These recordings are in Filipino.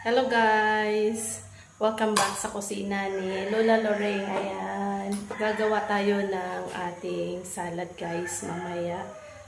Hello guys! Welcome back sa kusina ni Lola Lorraine. Ayan, gagawa tayo ng ating salad guys mamaya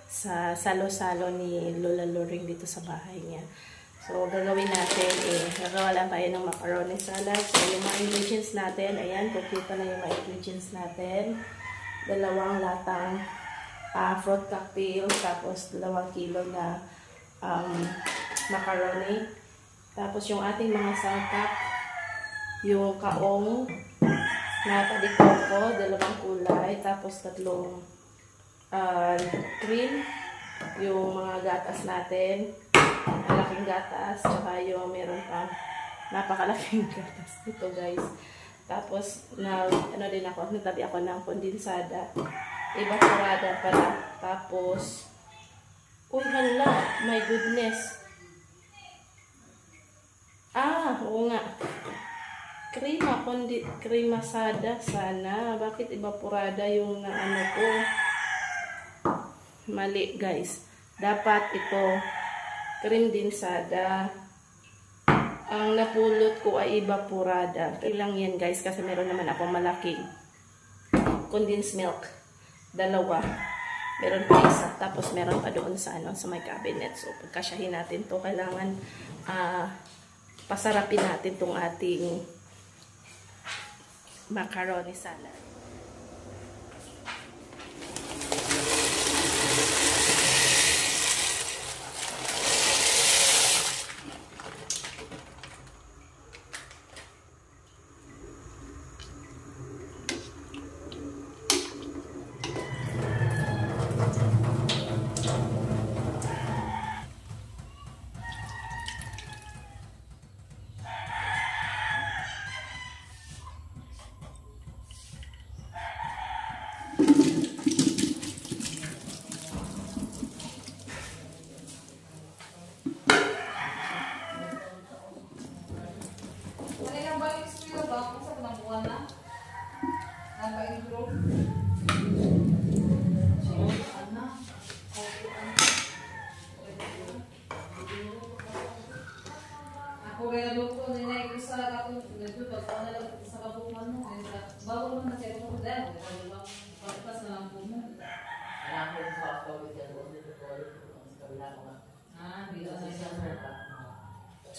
sa salo-salo ni Lola Lorraine dito sa bahay niya. So, gagawin natin gagawa lang tayo ng macaroni salad. So, yung mga ingredients natin, ayan, complete na yung mga ingredients natin. 2 latang fruit cocktail, tapos 2 kilo na macaroni. Tapos yung ating mga sangkap, yung kaong na padikoko, 2 kulay, tapos 3 cream, yung mga gatas natin, malaking gatas, tsaka yung meron pang napakalaking gatas dito guys. Tapos nagtabi ako ng kondensada, evaporada pala. Tapos uy hala, my goodness. Oo nga. Kremasada sana. Bakit evaporada yung ano ko? Mali guys. Dapat ito cream dinsada. Ang napulot ko ay evaporada. Ilang yan guys kasi meron naman akong malaking condensed milk. 2. Meron pa isa. Tapos meron pa doon sa sa may cabinet. So pagkasyahin natin to, kailangan pasarapin natin tong ating macaroni salad.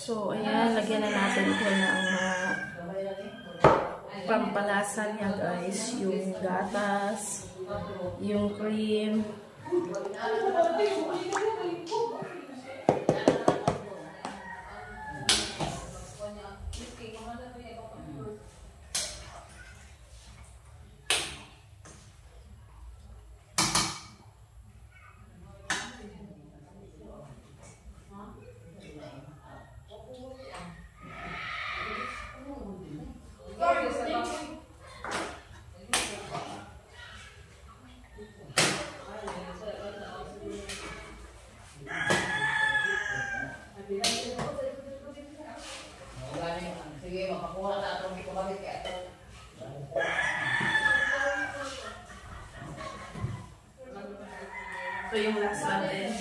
So, ayan, lagyan na natin ito ng pampalasa niya guys. Yung gatas, yung cream. So, yung last natin,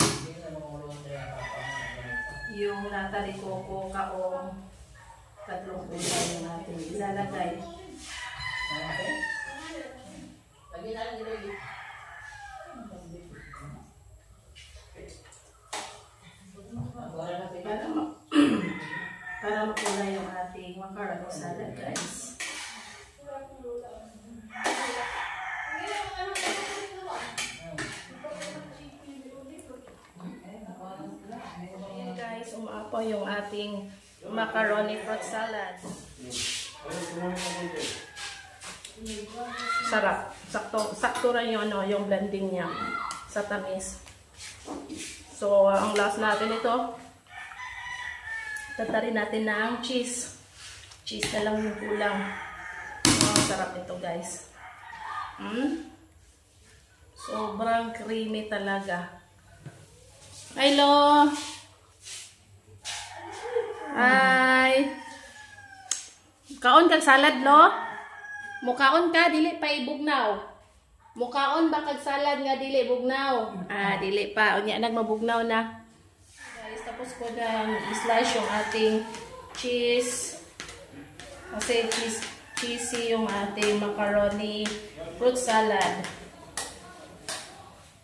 yung natari koko, kaong, 3 kulay natin ilalagay. Para makulay yung ating macaroni salad guys. Ayan guys, umaapaw yung ating macaroni fruit salad. Sarap. Sakto rin yung blending niya sa tamis. So, ang last natin ito, tatarin natin ng cheese. Cheese na lang yung kulang. Sarap ito guys. Sobrang creamy talaga. Hello! Hi! Kaon kag salad, lo? Mukaon ka, dili pa ibugnaw. Mukaon ba kag salad nga dili bugnaw? Dili pa. Unya nagmabugnaw na. Guys, tapos ko na i-slice yung ating cheese. Kasi cheesy yung ating macaroni fruit salad.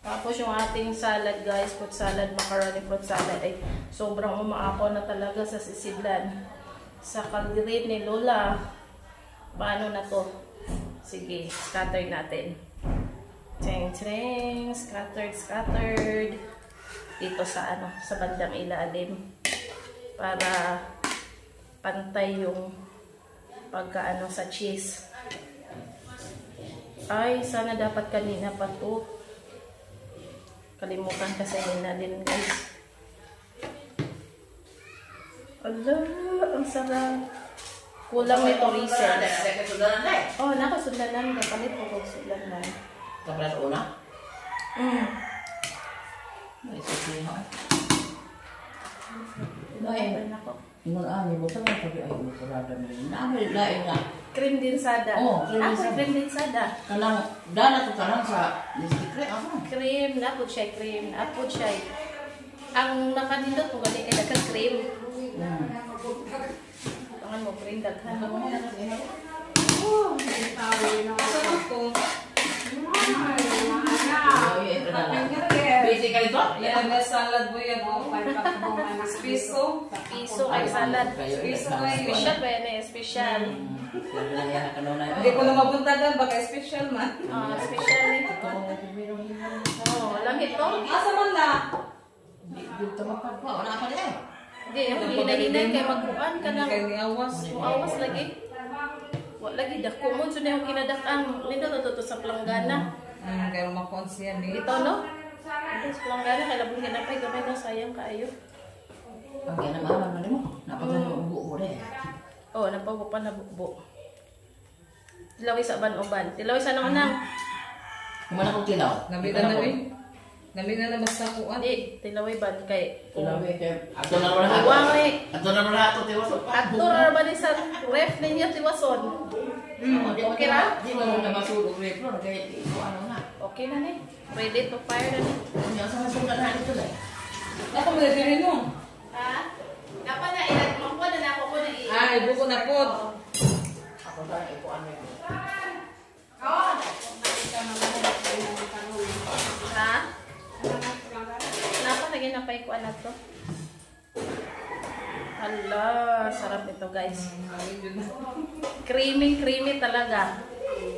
Tapos yung ating salad guys, fruit salad, macaroni fruit salad ay sobrang umaapaw na talaga sa sisidlan. Sa kaldirin ni Lola. Paano na to? Sige, scatter natin. Cheng, scattered. Dito sa sa bandang ilalim. Para pantay yung pagka sa cheese. Ay, sana dapat kanina pa to. Kalimutan kasi nila din guys. Ala, ang sarap. Kulang nito reason. Oh, nakasudanan. Kapalit po kong sudanan. Kapalit una? Naisip niyo ha? Lain ako. Ingon ani mo sa mga sabi ay mo sarada mo. Naamay lain nga. Cream dinsada. Oh, cream dinsada. Kanang dana to kanang sa listikre ako. Cream, napod siya cream. Napod siya. Ang nakadindot mo gali kay daghang cream. Tangan mo cream daghan. Oh, sarap ko. Basically to? Yan, may salad mo yan. Piso. Piso kay salad. Piso kay Special ba yan eh? Special. Hindi ko na mabuntagan. Baka special man. Special eh. Oh, langit to. Asa man na? Dito mapagpa. Wala pa rin. Hindi, yung hinay-hinay kay magkuhan ka na. Kaya ni awas. Awas lagi. Wala lagi. Dako mo. So na yung kinadakang. Nito to sa planggana. Kaya makonsiyan eh. Ito no? Ito sa planggana. Kaya labong ginapay. Gamay na sayang kaayo. Ang ginamaman mo rin mo. Napagano ang buo mo rin. Oo, napago pa na bukbo. Tilaway sa ban-uban. Tilaway sa nang-anang. Kumana kong tilaw? Nabi na basta kuan. Hindi, tilaway ban kay. Tilaway kay. Ato na wala hato. Wangay. Ato na wala hato. Tiwason pa. Ato na ba ni sa ref ninyo tiwason? Okay na? Di mo na masulog ref no. Kaya ito ano na. Okay na ni. Ready to fire na ni. Ang yung sa masulog na dito lang. Ako mo na mo. Ha? Dapat na ilag mo na ako ko na Ay, buko na po. Ako sa ito ano yun. Ha? Napa lagi na pay ko anak to. Hala, sarap nito guys. Creamy talaga.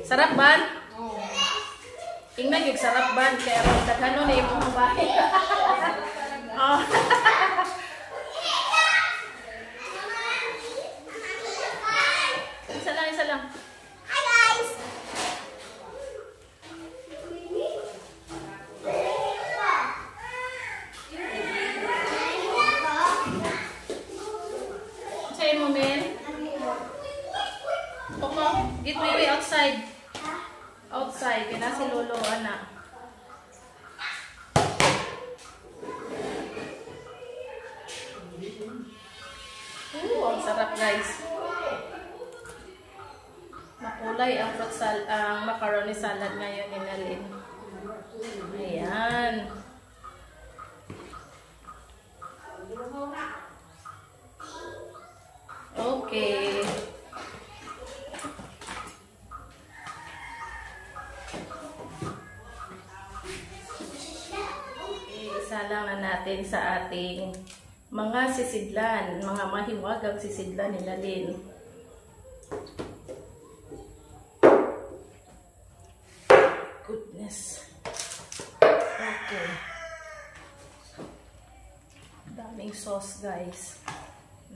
Sarap ban? Tingnan yung sarap ban kaya ron daghano ni imong bahay. Oh. Isa lang. Hi guys. Say mo men. Koko, get me outside. Outside, kaya si Lolo anak. Ang sarap guys. Makulay ang macaroni salad ngayon ni Nalin. Ayan. Okay. Isa lang na natin sa ating mga sisidlan, mga mahiwagang sisidlan ni Nalin. Goodness. Okay. Daming sauce guys.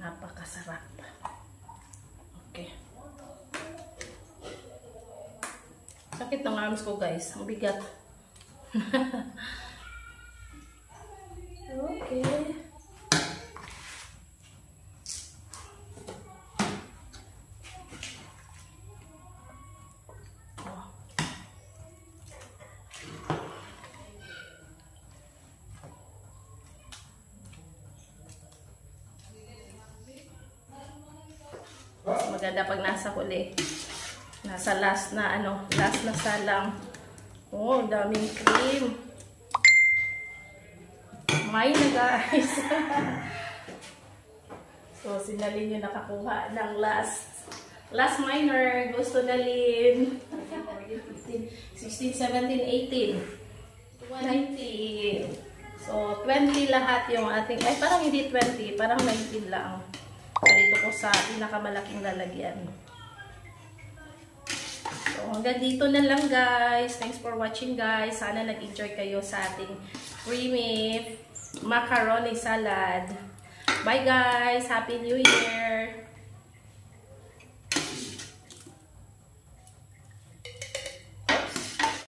Napakasarap. Okay. Sakit ng arms ko guys. Ang bigat. Okay. Maganda pag nasa huli. Nasa last na salang. Oh, daming cream. May na guys. So, si Nalin yung nakakuha ng last minor. Gusto Nalin. 16, 17, 18, 19. So, 20 lahat yung ating, ay parang hindi 20, parang 19 lang. So, dito ko sa pinakamalaking lalagyan. So, hanggang dito na lang guys. Thanks for watching guys. Sana nag-enjoy kayo sa ating creamy macaroni salad. Bye guys! Happy New Year!